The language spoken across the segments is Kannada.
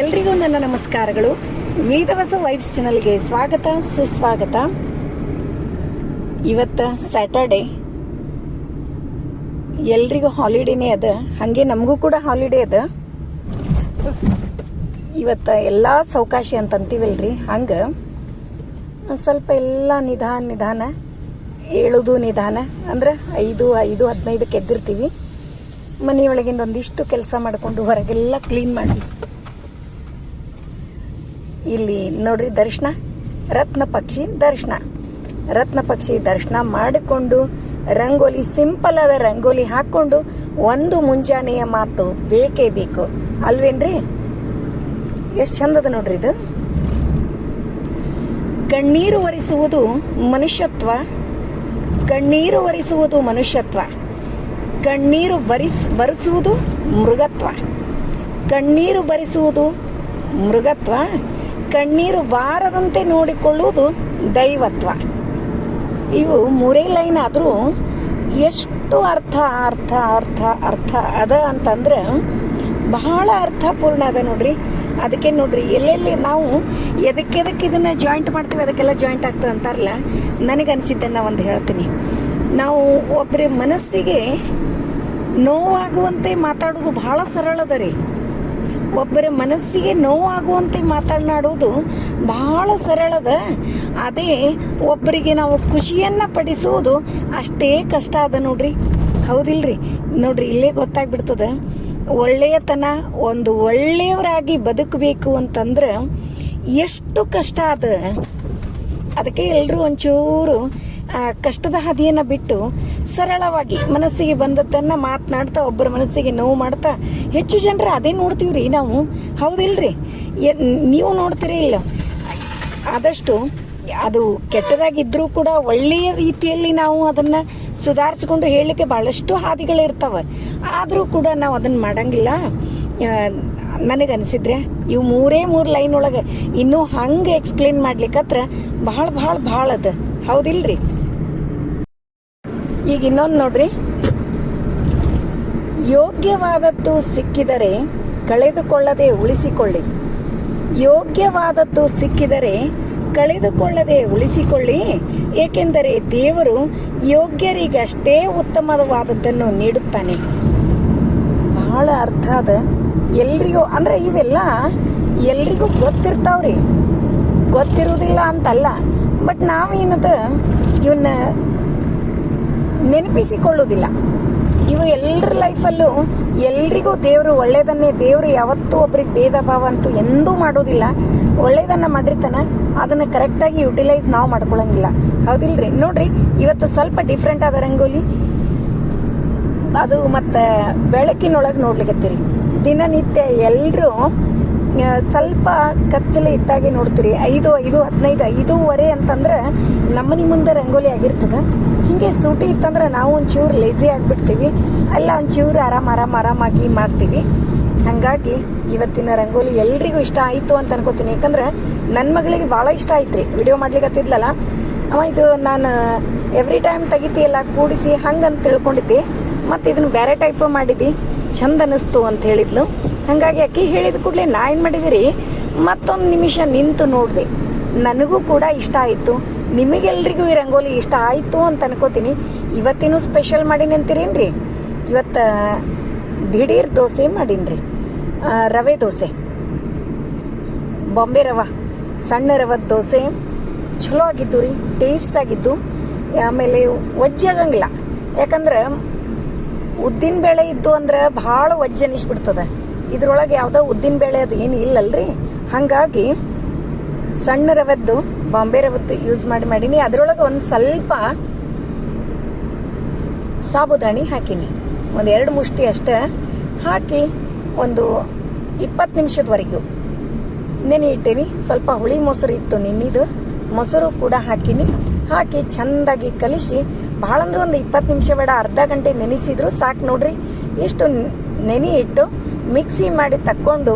ಎಲ್ರಿಗೂ ನನ್ನ ನಮಸ್ಕಾರಗಳು. ವೇದವಸ ವೈಬ್ಸ್ ಚಾನಲ್ಗೆ ಸ್ವಾಗತ ಸುಸ್ವಾಗತ. ಇವತ್ತು ಸ್ಯಾಟರ್ಡೆ, ಎಲ್ರಿಗೂ ಹಾಲಿಡೇನೇ ಅದ, ಹಾಗೆ ನಮಗೂ ಕೂಡ ಹಾಲಿಡೇ ಅದ. ಇವತ್ತು ಎಲ್ಲ ಸಾವಕಾಶಿ ಅಂತಂತೀವಲ್ರಿ, ಹಂಗೆ ಸ್ವಲ್ಪ ಎಲ್ಲ ನಿಧಾನ ಏಳೋದು ನಿಧಾನ. ಅಂದ್ರೆ 5:15ಕ್ಕೆ ಎದ್ದಿರ್ತೀವಿ. ಮನೆಯೊಳಗಿಂದ ಒಂದಿಷ್ಟು ಕೆಲಸ ಮಾಡಿಕೊಂಡು ಹೊರಗೆಲ್ಲ ಕ್ಲೀನ್ ಮಾಡಿ ಇಲ್ಲಿ ನೋಡ್ರಿ ರತ್ನ ಪಕ್ಷಿ ದರ್ಶನ ಮಾಡಿಕೊಂಡು ರಂಗೋಲಿ, ಸಿಂಪಲ್ ಆದ ರಂಗೋಲಿ ಹಾಕ್ಕೊಂಡು ಒಂದು ಮುಂಜಾನೆಯ ಮಾತು ಬೇಕೇ ಬೇಕು ಅಲ್ವೇನ್ರಿ? ಎಷ್ಟು ಚಂದದ ನೋಡ್ರಿ ಇದು. ಕಣ್ಣೀರು ಒರೆಸುವುದು ಮನುಷ್ಯತ್ವ, ಕಣ್ಣೀರು ಬರಿಸುವುದು ಮೃಗತ್ವ, ಕಣ್ಣೀರು ಬಾರದಂತೆ ನೋಡಿಕೊಳ್ಳುವುದು ದೈವತ್ವ. ಇವು ಮೂರೇ ಲೈನ್ ಆದರೂ ಎಷ್ಟು ಅರ್ಥ ಅದ ಅಂತಂದ್ರೆ ಬಹಳ ಅರ್ಥಪೂರ್ಣ ಅದ ನೋಡ್ರಿ. ಅದಕ್ಕೆ ನೋಡ್ರಿ, ಎಲ್ಲೆಲ್ಲಿ ನಾವು ಎದಕ್ಕೆ ಇದನ್ನ ಜಾಯಿಂಟ್ ಮಾಡ್ತೀವಿ ಅದಕ್ಕೆಲ್ಲ ಜಾಯಿಂಟ್ ಆಗ್ತದೆ ಅಂತಾರಲ್ಲ. ನನಗನ್ಸಿದ್ದನ್ನು ಒಂದು ಹೇಳ್ತೀನಿ. ನಾವು ಒಬ್ಬರ ಮನಸ್ಸಿಗೆ ನೋವಾಗುವಂತೆ ಮಾತಾಡೋದು ಬಹಳ ಸರಳ ಅದ ರೀ. ಒಬ್ಬರ ಮನಸ್ಸಿಗೆ ನೋವಾಗುವಂತೆ ಮಾತನಾಡೋದು ಬಹಳ ಸರಳದ. ಅದೇ ಒಬ್ಬರಿಗೆ ನಾವು ಖುಷಿಯನ್ನ ಪಡಿಸೋದು ಅಷ್ಟೇ ಕಷ್ಟ ಅದ ನೋಡ್ರಿ. ಹೌದಿಲ್ರಿ? ನೋಡ್ರಿ, ಇಲ್ಲೇ ಗೊತ್ತಾಗ್ಬಿಡ್ತದ ಒಳ್ಳೆಯತನ. ಒಂದು ಒಳ್ಳೆಯವರಾಗಿ ಬದುಕಬೇಕು ಅಂತಂದ್ರೆ ಎಷ್ಟು ಕಷ್ಟ ಅದ. ಅದಕ್ಕೆ ಎಲ್ಲರೂ ಒಂಚೂರು ಕಷ್ಟದ ಹಾದಿಯನ್ನು ಬಿಟ್ಟು ಸರಳವಾಗಿ ಮನಸ್ಸಿಗೆ ಬಂದದ್ದನ್ನು ಮಾತನಾಡ್ತಾ ಒಬ್ಬರ ಮನಸ್ಸಿಗೆ ನೋವು ಮಾಡ್ತಾ ಹೆಚ್ಚು ಜನರು ಅದೇ ನೋಡ್ತೀವ್ರಿ ನಾವು. ಹೌದಿಲ್ರಿ? ನೀವು ನೋಡ್ತೀರಿ ಇಲ್ಲ? ಆದಷ್ಟು ಅದು ಕೆಟ್ಟದಾಗಿದ್ರೂ ಕೂಡ ಒಳ್ಳೆಯ ರೀತಿಯಲ್ಲಿ ನಾವು ಅದನ್ನು ಸುಧಾರಿಸ್ಕೊಂಡು ಹೇಳಲಿಕ್ಕೆ ಭಾಳಷ್ಟು ಹಾದಿಗಳಿರ್ತಾವೆ. ಆದರೂ ಕೂಡ ನಾವು ಅದನ್ನು ಮಾಡಂಗಿಲ್ಲ. ನನಗನ್ಸಿದ್ರೆ ಇವು ಮೂರು ಲೈನ್ ಒಳಗೆ ಇನ್ನೂ ಹಂಗೆ ಎಕ್ಸ್ಪ್ಲೇನ್ ಮಾಡ್ಲಿಕ್ಕತ್ರ ಭಾಳ ಅದ. ಹೌದಿಲ್ರಿ? ಈಗ ಇನ್ನೊಂದು ನೋಡ್ರಿ, ಯೋಗ್ಯವಾದದ್ದು ಸಿಕ್ಕಿದರೆ ಕಳೆದುಕೊಳ್ಳದೆ ಉಳಿಸಿಕೊಳ್ಳಿ, ಏಕೆಂದರೆ ದೇವರು ಯೋಗ್ಯರಿಗಷ್ಟೇ ಉತ್ತಮವಾದದ್ದನ್ನು ನೀಡುತ್ತಾನೆ. ಬಹಳ ಅರ್ಥ ಅದ. ಎಲ್ರಿಗೂ ಅಂದ್ರೆ ಇವೆಲ್ಲ ಎಲ್ರಿಗೂ ಗೊತ್ತಿರ್ತಾವ್ರಿ, ಗೊತ್ತಿರುವುದಿಲ್ಲ ಅಂತಲ್ಲ. ಬಟ್ ನಾವೇನದ ಇವನ್ನ ನೆನಪಿಸಿಕೊಳ್ಳುವುದಿಲ್ಲ. ಇವು ಎಲ್ಲರ ಲೈಫಲ್ಲೂ ಎಲ್ರಿಗೂ ದೇವರು ಒಳ್ಳೇದನ್ನೇ, ದೇವರು ಯಾವತ್ತೂ ಒಬ್ರಿಗೆ ಭೇದ ಭಾವ ಅಂತೂ ಎಂದೂ ಮಾಡೋದಿಲ್ಲ. ಒಳ್ಳೇದನ್ನ ಮಾಡಿರ್ತಾನ, ಅದನ್ನು ಕರೆಕ್ಟಾಗಿ ಯುಟಿಲೈಸ್ ನಾವು ಮಾಡ್ಕೊಳಂಗಿಲ್ಲ. ಹೌದಿಲ್ರಿ? ನೋಡ್ರಿ, ಇವತ್ತು ಸ್ವಲ್ಪ ಡಿಫ್ರೆಂಟ್ ಆದ ರಂಗೋಲಿ. ಅದು ಮತ್ತು ಬೆಳಕಿನೊಳಗೆ ನೋಡ್ಲಿಕ್ಕತ್ತೀರಿ. ದಿನನಿತ್ಯ ಎಲ್ಲರೂ ಸ್ವಲ್ಪ ಕತ್ತಲೆ ಇದ್ದಾಗೆ ನೋಡ್ತೀರಿ. 5:15 5:15 ಅಂತಂದ್ರೆ ನಮ್ಮನೆ ಮುಂದೆ ರಂಗೋಲಿ ಆಗಿರ್ತದೆ. ಹೀಗೆ ಸೂಟಿ ಇತ್ತಂದ್ರೆ ನಾವು ಒಂಚೂರು ಲೇಸಿ ಆಗಿಬಿಡ್ತೀವಿ, ಅಲ್ಲ ಒಂಚೂರು ಆರಾಮಾಗಿ ಮಾಡ್ತೀವಿ. ಹಾಗಾಗಿ ಇವತ್ತಿನ ರಂಗೋಲಿ ಎಲ್ರಿಗೂ ಇಷ್ಟ ಆಯಿತು ಅಂತ ಅನ್ಕೋತೀನಿ. ಯಾಕಂದ್ರೆ ನನ್ನ ಮಗಳಿಗೆ ಭಾಳ ಇಷ್ಟ ಆಯ್ತು ರೀ. ವಿಡಿಯೋ ಮಾಡ್ಲಿಕ್ಕತ್ತಿದ್ಲಲ್ಲ ಅವ, ಇದು ನಾನು ಎವ್ರಿ ಟೈಮ್ ತೆಗಿತೀಯಲ್ಲ ಕೂಡಿಸಿ ಹಂಗಂತ ತಿಳ್ಕೊಂಡಿದ್ದೆ. ಮತ್ತು ಇದನ್ನು ಬೇರೆ ಟೈಪ್ ಮಾಡಿದ್ದು ಚಂದ ಅನ್ನಿಸ್ತು ಅಂತ ಹೇಳಿದ್ಲು. ಹಾಗಾಗಿ ಅಕ್ಕಿ ಹೇಳಿದ ಕೂಡಲೇ ನಾ ಏನು ಮಾಡಿದಿರಿ, ಮತ್ತೊಂದು ನಿಮಿಷ ನಿಂತು ನೋಡಿದೆ. ನನಗೂ ಕೂಡ ಇಷ್ಟ ಆಯಿತು, ನಿಮಗೆಲ್ರಿಗೂ ಈ ರಂಗೋಲಿ ಇಷ್ಟ ಆಯಿತು ಅಂತ ಅನ್ಕೋತೀನಿ. ಇವತ್ತಿನೂ ಸ್ಪೆಷಲ್ ಮಾಡೀನಿ ಅಂತೀರೇನ್ರಿ? ಇವತ್ತು ದಿಢೀರ್ ದೋಸೆ ಮಾಡೀನಿ, ರವೆ ದೋಸೆ, ಬಾಂಬೆ ರವೆ, ಸಣ್ಣ ರವದ ದೋಸೆ. ಚಲೋ ಆಗಿದ್ದು ರೀ, ಟೇಸ್ಟ್ ಆಗಿದ್ದು. ಆಮೇಲೆ ಒಜ್ಜಾಗಂಗಿಲ್ಲ, ಯಾಕಂದ್ರೆ ಉದ್ದಿನ ಬೇಳೆ ಇದ್ದು ಅಂದ್ರೆ ಭಾಳ ಒಜ್ಜೆ ಅನಿಸ್ಬಿಡ್ತದೆ. ಇದ್ರೊಳಗೆ ಯಾವುದೋ ಉದ್ದಿನ ಬೇಳೆ ಅದು ಏನು ಇಲ್ಲಲ್ರಿ. ಹಾಗಾಗಿ ಸಣ್ಣ ರವದ್ದು, ಬಾಂಬೆ ರವದ್ದು ಯೂಸ್ ಮಾಡೀನಿ. ಅದರೊಳಗೆ ಒಂದು ಸ್ವಲ್ಪ ಸಾಬುದಾಣಿ ಹಾಕೀನಿ, 1-2 ಮುಷ್ಟಿ ಅಷ್ಟೇ ಹಾಕಿ ಒಂದು 20 ನಿಮಿಷದವರೆಗೂ ನೆನೆ ಇಟ್ಟೀನಿ. ಸ್ವಲ್ಪ ಹುಳಿ ಮೊಸರು ಇತ್ತು ನಿನ್ನಿದು, ಮೊಸರು ಕೂಡ ಹಾಕಿ ಚೆಂದಾಗಿ ಕಲಿಸಿ, ಭಾಳ ಅಂದ್ರೆ ಒಂದು 20 ನಿಮಿಷ ಬೇಡ, ಅರ್ಧ ಗಂಟೆ ನೆನೆಸಿದ್ರು ಸಾಕು ನೋಡ್ರಿ. ಇಷ್ಟು ನೆನೆ ಇಟ್ಟು ಮಿಕ್ಸಿ ಮಾಡಿ ತಕ್ಕೊಂಡು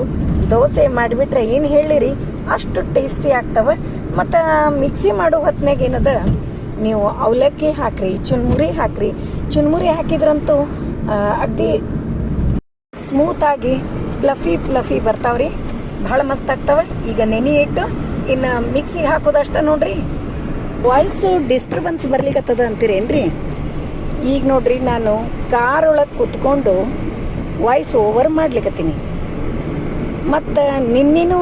ದೋಸೆ ಮಾಡಿಬಿಟ್ರೆ ಏನು ಹೇಳಿರಿ ಅಷ್ಟು ಟೇಸ್ಟಿ ಆಗ್ತವೆ. ಮತ್ತು ಮಿಕ್ಸಿ ಮಾಡೋ ಹೊತ್ನಾಗ ಏನದ, ನೀವು ಅವಲಕ್ಕಿ ಹಾಕ್ರಿ, ಚುನ್ಮುರಿ ಹಾಕಿದ್ರಂತೂ ಅಗದಿ ಸ್ಮೂತಾಗಿ ಫ್ಲಫಿ ಬರ್ತಾವ್ರಿ. ಭಾಳ ಮಸ್ತ್ ಆಗ್ತವೆ. ಈಗ ನೆನೆ ಇಟ್ಟು ಇನ್ನು ಮಿಕ್ಸಿಗೆ ಹಾಕೋದಷ್ಟ ನೋಡ್ರಿ. ವಾಯ್ಸು ಡಿಸ್ಟರ್ಬೆನ್ಸ್ ಬರ್ಲಿಕ್ಕತ್ತದ ಅಂತೀರೇನ್ರಿ? ಈಗ ನೋಡ್ರಿ, ನಾನು ಕಾರ್ ಒಳಗೆ ಕುತ್ಕೊಂಡು ವಾಯ್ಸ್ ಓವರ್ ಮಾಡ್ಲಿಕ್ಕತ್ತೀನಿ. ಮತ್ತು ನಿನ್ನೇನು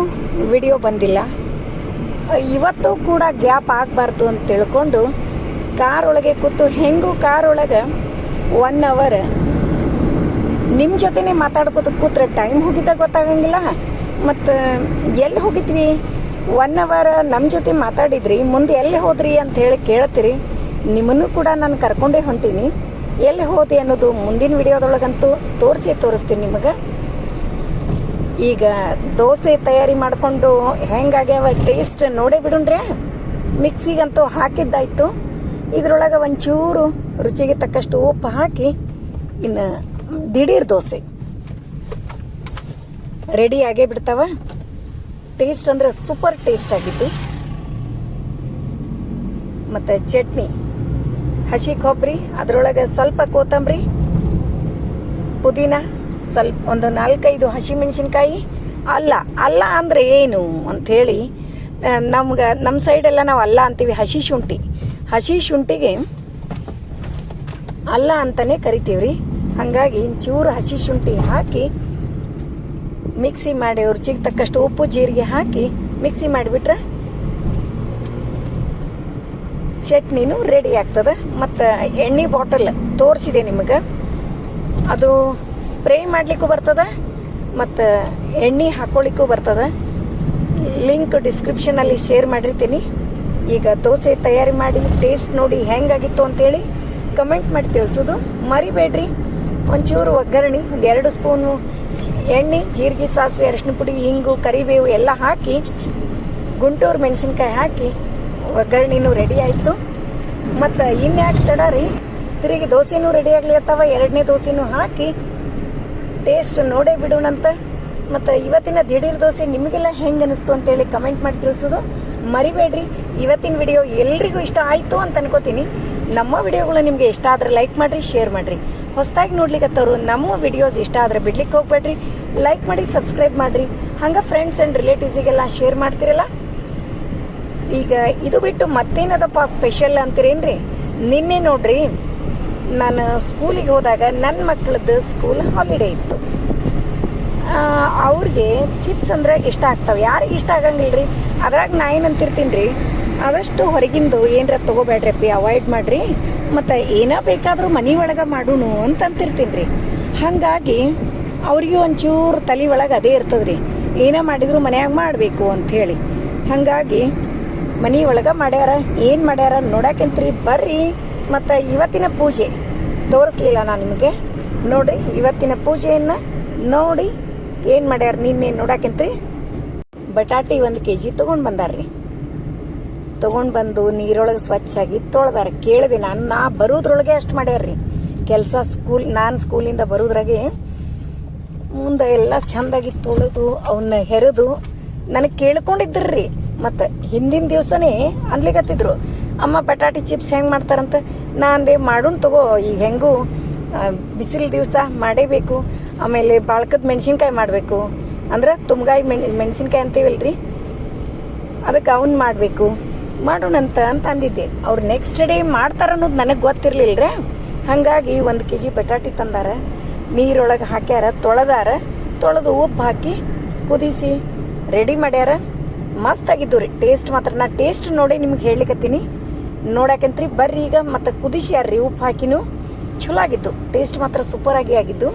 ವಿಡಿಯೋ ಬಂದಿಲ್ಲ, ಇವತ್ತು ಕೂಡ ಗ್ಯಾಪ್ ಆಗಬಾರ್ದು ಅಂತ ತಿಳ್ಕೊಂಡು ಕಾರ್ ಒಳಗೆ ಕೂತು ಹೆಂಗೂ ಕಾರ್ ಒಳಗೆ 1 ಅವರ್ ನಿಮ್ಮ ಜೊತೆನೇ ಮಾತಾಡ್ಕೋತ ಕೂತ್ರೆ ಟೈಮ್ ಹೋಗಿದ್ದ ಗೊತ್ತಾಗಂಗಿಲ್ಲ. ಮತ್ತು ಎಲ್ಲಿ ಹೋಗಿದ್ವಿ 1 ಅವರ್ ನಮ್ಮ ಜೊತೆ ಮಾತಾಡಿದ್ರಿ, ಮುಂದೆ ಎಲ್ಲಿ ಹೋದ್ರಿ ಅಂತ ಹೇಳಿ ಕೇಳ್ತೀರಿ. ನಿಮ್ಮನ್ನು ಕೂಡ ನಾನು ಕರ್ಕೊಂಡೇ ಹೊಂಟೀನಿ. ಎಲ್ಲಿ ಹೋದೆ ಅನ್ನೋದು ಮುಂದಿನ ವಿಡಿಯೋದೊಳಗಂತೂ ತೋರಿಸ್ತೀನಿ ನಿಮಗೆ. ಈಗ ದೋಸೆ ತಯಾರಿ ಮಾಡಿಕೊಂಡು ಹೆಂಗಾಗ್ಯಾವ ಟೇಸ್ಟ್ ನೋಡೇ ಬಿಡುಣ್ರಿ. ಮಿಕ್ಸಿಗಂತೂ ಹಾಕಿದ್ದಾಯಿತು. ಇದ್ರೊಳಗೆ ಒಂಚೂರು ರುಚಿಗೆ ತಕ್ಕಷ್ಟು ಉಪ್ಪು ಹಾಕಿ ಇನ್ನು ದಿಢೀರ್ ದೋಸೆ ರೆಡಿ ಆಗೇ ಬಿಡ್ತಾವ. ಟೇಸ್ಟ್ ಅಂದರೆ ಸೂಪರ್ ಟೇಸ್ಟ್ ಆಗಿತ್ತು. ಮತ್ತು ಚಟ್ನಿ, ಹಸಿ ಕೊಬ್ಬರಿ, ಅದರೊಳಗೆ ಸ್ವಲ್ಪ ಕೊತ್ತಂಬರಿ, ಪುದೀನ, ಸ್ವಲ್ಪ ಒಂದು 4-5 ಹಸಿಮೆಣಸಿನ್ಕಾಯಿ. ಅಲ್ಲ ಅಂದರೆ ಏನು ಅಂಥೇಳಿ ನಮ್ಮ ಸೈಡೆಲ್ಲ ನಾವು ಅಲ್ಲ ಅಂತೀವಿ. ಹಸಿ ಶುಂಠಿಗೆ ಅಲ್ಲ ಅಂತಲೇ ಕರಿತೀವಿ ರೀ. ಹಾಗಾಗಿ ಚೂರು ಹಸಿ ಶುಂಠಿ ಹಾಕಿ ಮಿಕ್ಸಿ ಮಾಡಿ ರುಚಿಗೆ ತಕ್ಕಷ್ಟು ಉಪ್ಪು ಜೀರಿಗೆ ಹಾಕಿ ಮಿಕ್ಸಿ ಮಾಡಿಬಿಟ್ರೆ ಚಟ್ನಿನೂ ರೆಡಿ ಆಗ್ತದೆ. ಮತ್ತು ಎಣ್ಣೆ ಬಾಟಲ್ ತೋರಿಸಿದೆ ನಿಮಗೆ, ಅದು ಸ್ಪ್ರೇ ಮಾಡಲಿಕ್ಕೂ ಬರ್ತದೆ ಮತ್ತು ಎಣ್ಣೆ ಹಾಕ್ಕೊಳ್ಳಿಕ್ಕೂ ಬರ್ತದೆ. ಲಿಂಕ್ ಡಿಸ್ಕ್ರಿಪ್ಷನಲ್ಲಿ ಶೇರ್ ಮಾಡಿರ್ತೀನಿ. ಈಗ ದೋಸೆ ತಯಾರಿ ಮಾಡಿ ಟೇಸ್ಟ್ ನೋಡಿ ಹೆಂಗಾಗಿತ್ತು ಅಂತೇಳಿ ಕಮೆಂಟ್ ಮಾಡಿ ತಿಳಿಸೋದು ಮರಿಬೇಡ್ರಿ. ಒಂಚೂರು ಒಗ್ಗರಣೆ, 1-2 ಸ್ಪೂನು ಎಣ್ಣೆ, ಜೀರಿಗೆ, ಸಾಸಿವೆ, ಅರಿಶಿನ ಪುಡಿ, ಹಿಂಗು, ಕರಿಬೇವು ಎಲ್ಲ ಹಾಕಿ ಗುಂಟೂರು ಮೆಣಸಿನ್ಕಾಯಿ ಹಾಕಿ ಒಗ್ಗರಣೆನೂ ರೆಡಿ ಆಯಿತು. ಮತ್ತು ಇನ್ಯಾಕೆ ತಡ ರೀ, ತಿರುಗಿ ದೋಸೆನೂ ರೆಡಿ ಆಗಲಿ ಅಥವಾ 2ನೇ ದೋಸೆನೂ ಹಾಕಿ ಟೇಸ್ಟ್ ನೋಡೇ ಬಿಡೋಣಂತ. ಮತ್ತು ಇವತ್ತಿನ ದಿಢೀರ್ ದೋಸೆ ನಿಮಗೆಲ್ಲ ಹೆಂಗೆ ಅನಿಸ್ತು ಅಂತೇಳಿ ಕಮೆಂಟ್ ಮಾಡಿ ತಿಳಿಸೋದು ಮರಿಬೇಡ್ರಿ. ಇವತ್ತಿನ ವಿಡಿಯೋ ಎಲ್ರಿಗೂ ಇಷ್ಟ ಆಯಿತು ಅಂತ ಅನ್ಕೋತೀನಿ. ನಮ್ಮ ವಿಡಿಯೋಗಳು ನಿಮಗೆ ಇಷ್ಟ ಆದರೆ ಲೈಕ್ ಮಾಡಿರಿ, ಶೇರ್ ಮಾಡಿರಿ. ಹೊಸದಾಗಿ ನೋಡ್ಲಿಕ್ಕತ್ತವರು ನಮ್ಮ ವಿಡಿಯೋಸ್ ಇಷ್ಟ ಆದರೆ ಬಿಡ್ಲಿಕ್ಕೆ ಹೋಗ್ಬೇಡ್ರಿ. ಲೈಕ್ ಮಾಡಿ, ಸಬ್ಸ್ಕ್ರೈಬ್ ಮಾಡಿರಿ. ಹಂಗೆ ಫ್ರೆಂಡ್ಸ್ ಆ್ಯಂಡ್ ರಿಲೇಟಿವ್ಸಿಗೆಲ್ಲ ಶೇರ್ ಮಾಡ್ತಿರಲ್ಲ. ಈಗ ಇದು ಬಿಟ್ಟು ಮತ್ತೇನದಪ್ಪ ಸ್ಪೆಷಲ್ ಅಂತೀರೇನ್ರಿ? ನಿನ್ನೆ ನೋಡ್ರಿ, ನಾನು ಸ್ಕೂಲಿಗೆ ಹೋದಾಗ ನನ್ನ ಮಕ್ಕಳದ್ದು ಸ್ಕೂಲ್ ಹಾಲಿಡೇ ಇತ್ತು. ಅವ್ರಿಗೆ ಚಿಪ್ಸ್ ಅಂದರೆ ಇಷ್ಟ ಆಗ್ತಾವೆ, ಯಾರಿಗೆ ಇಷ್ಟ ಆಗಂಗಿಲ್ಲ ರೀ. ಅದ್ರಾಗ ನಾ ಏನಂತಿರ್ತೀನಿ ರೀ, ಆದಷ್ಟು ಹೊರಗಿಂದು ಏನರ ತೊಗೋಬೇಡ್ರಪ್ಪಿ, ಅವಾಯ್ಡ್ ಮಾಡಿರಿ. ಮತ್ತು ಏನೋ ಬೇಕಾದರೂ ಮನೆ ಒಳಗೆ ಮಾಡೋಣ ಅಂತಂತಿರ್ತೀನಿ ರೀ. ಹಾಗಾಗಿ ಅವ್ರಿಗೆ ಒಂಚೂರು ತಲೆ ಒಳಗೆ ಅದೇ ಇರ್ತದೆ ರೀ, ಏನೋ ಮಾಡಿದ್ರು ಮನ್ಯಾಗ ಮಾಡಬೇಕು ಅಂಥೇಳಿ. ಹಾಗಾಗಿ ಮನೆ ಒಳಗೆ ಮಾಡ್ಯಾರ, ಏನು ಮಾಡ್ಯಾರ ನೋಡಾಕಂತ್ರಿ ಬರ್ರಿ. ಮತ್ತು ಇವತ್ತಿನ ಪೂಜೆ ತೋರಿಸ್ಲಿಲ್ಲ ನಾನು ನಿಮಗೆ, ನೋಡಿರಿ ಇವತ್ತಿನ ಪೂಜೆಯನ್ನು ನೋಡಿ ಏನು ಮಾಡ್ಯಾರ ನಿನ್ನೆ ನೋಡಾಕಂತ್ರಿ. ಬಟಾಟಿ 1 kg ತೊಗೊಂಡು ಬಂದಾರ್ರಿ. ತೊಗೊಂಡು ಬಂದು ನೀರೊಳಗೆ ಸ್ವಚ್ಛಾಗಿ ತೊಳೆದಾರ. ಕೇಳಿದೆ ನಾ ಬರೋದ್ರೊಳಗೆ ಅಷ್ಟು ಮಾಡ್ಯಾರ್ರಿ ಕೆಲಸ. ನಾನು ಸ್ಕೂಲಿಂದ ಬರೋದ್ರಾಗೆ ಮುಂದೆ ಎಲ್ಲ ಚೆಂದಾಗಿ ತೊಳೆದು ಅವನ್ನ ಹೆರೆದು ನನಗೆ ಕೇಳ್ಕೊಂಡಿದ್ರಿ. ಮತ್ತು ಹಿಂದಿನ ದಿವಸನೇ ಅನ್ಲಿಕತ್ತಿದ್ರು, ಅಮ್ಮ ಬಟಾಟಿ ಚಿಪ್ಸ್ ಹೆಂಗೆ ಮಾಡ್ತಾರಂತ. ನಾ ಅಂದೆ ಮಾಡೋಣ ತಗೋ, ಈಗ ಹೆಂಗೂ ಬಿಸಿಲು ದಿವಸ ಮಾಡೇಬೇಕು. ಆಮೇಲೆ ಬಾಳ್ಕದ ಮೆಣಸಿನ್ಕಾಯಿ ಮಾಡಬೇಕು, ಅಂದ್ರೆ ತುಮ್ಗಾಯಿ ಮೆಣಸಿನ್ಕಾಯಿ ಅಂತೀವಲ್ರಿ, ಅದಕ್ಕೆ ಅವನ್ನ ಮಾಡಬೇಕು, ಮಾಡೋಣಂತ ಅಂದಿದ್ದೆ. ಅವ್ರು ನೆಕ್ಸ್ಟ್ ಡೇ ಮಾಡ್ತಾರ ಅನ್ನೋದು ನನಗೆ ಗೊತ್ತಿರಲಿಲ್ಲ ರೀ. ಹಾಗಾಗಿ 1 kg ಬಟಾಟಿ ತಂದಾರ, ನೀರೊಳಗೆ ಹಾಕ್ಯಾರ, ತೊಳೆದು ಉಪ್ಪು ಹಾಕಿ ಕುದಿಸಿ ರೆಡಿ ಮಾಡ್ಯಾರ. ಮಸ್ತ್ ಆಗಿದ್ದು ರೀ. ಟೇಸ್ಟ್ ಮಾತ್ರ ನಾ ಟೇಸ್ಟ್ ನೋಡಿ ನಿಮ್ಗೆ ಹೇಳ್ಲಿಕತ್ತೀನಿ, ನೋಡಾಕಂತ್ರಿ ಬರ್ರಿ. ಈಗ ಮತ್ತು ಕುದಿಸ್ಯಾರ್ರಿ ಉಪ್ಪು ಹಾಕಿನೂ, ಚಲೋ ಆಗಿದ್ದು. ಟೇಸ್ಟ್ ಮಾತ್ರ ಸೂಪರ್ ಆಗಿ ಆಗಿದ್ದು.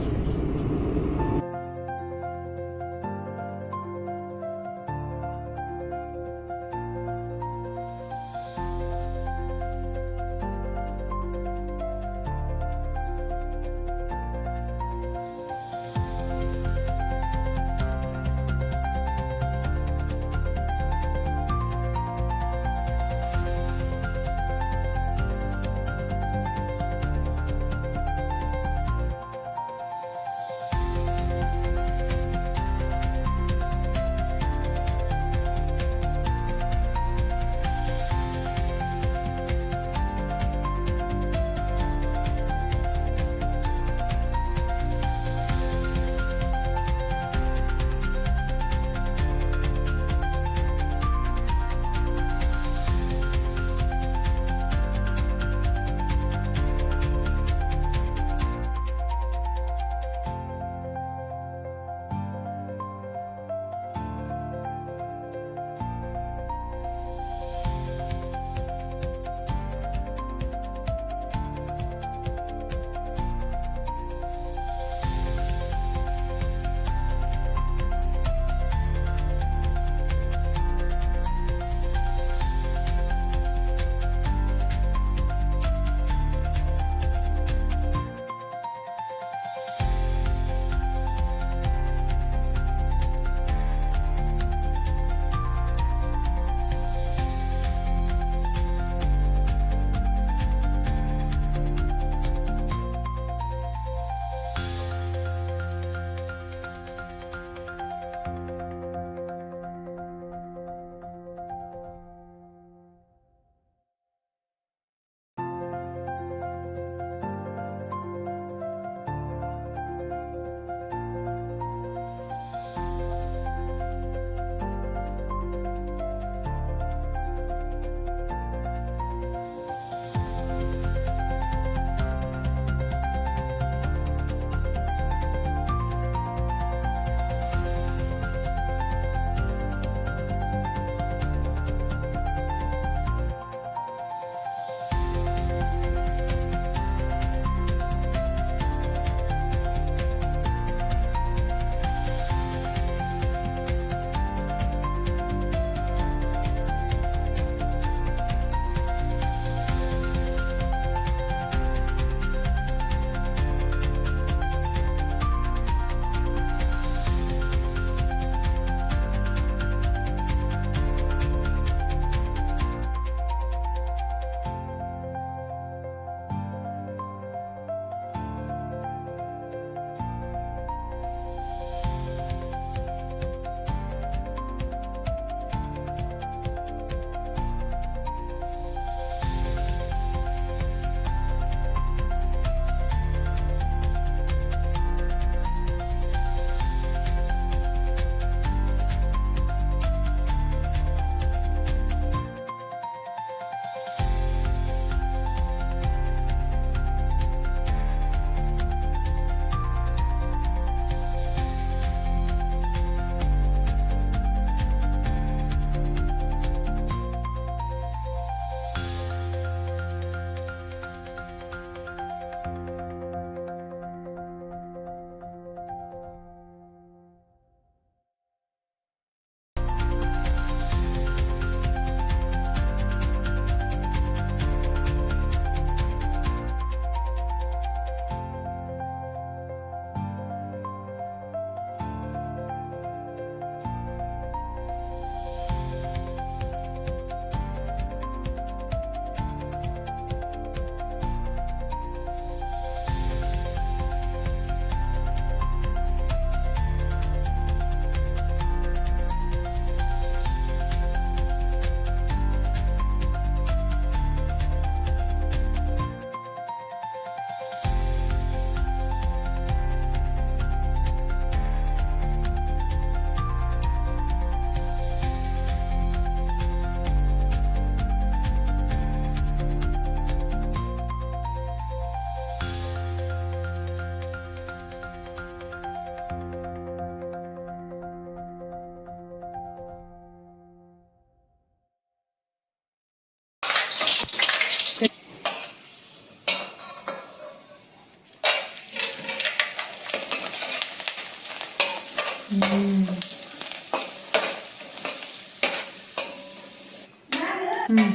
ಹಾಂ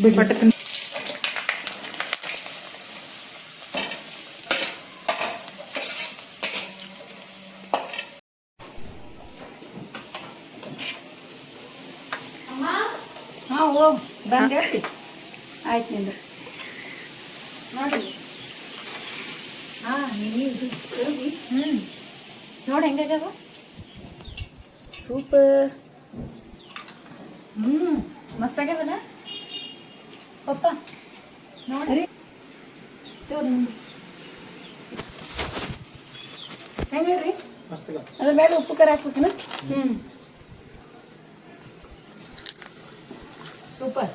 ಬಿಟ್ಟು ಹಾಂ ಹೋಗಿ ಬಂದು ಹೇಳ್ತಿ ಆಯ್ತು ನಿಂದು ನೋಡಿ ಹಾಂ ನೀವು ನೋಡಿ ಹೆಂಗಾಗ್ಯವ ಸೂಪರ್ ಮಸ್ತ್ ಆಗ್ಯಾವಲ್ಲ ಪಪ್ಪ ನೋಡಿ ಹೆಂಗ್ರಿ ಅದ್ರ ಮೇಲೆ ಉಪ್ಪು ಖಾರ ಹಾಕ್ಬೇಕನ ಸೂಪರ್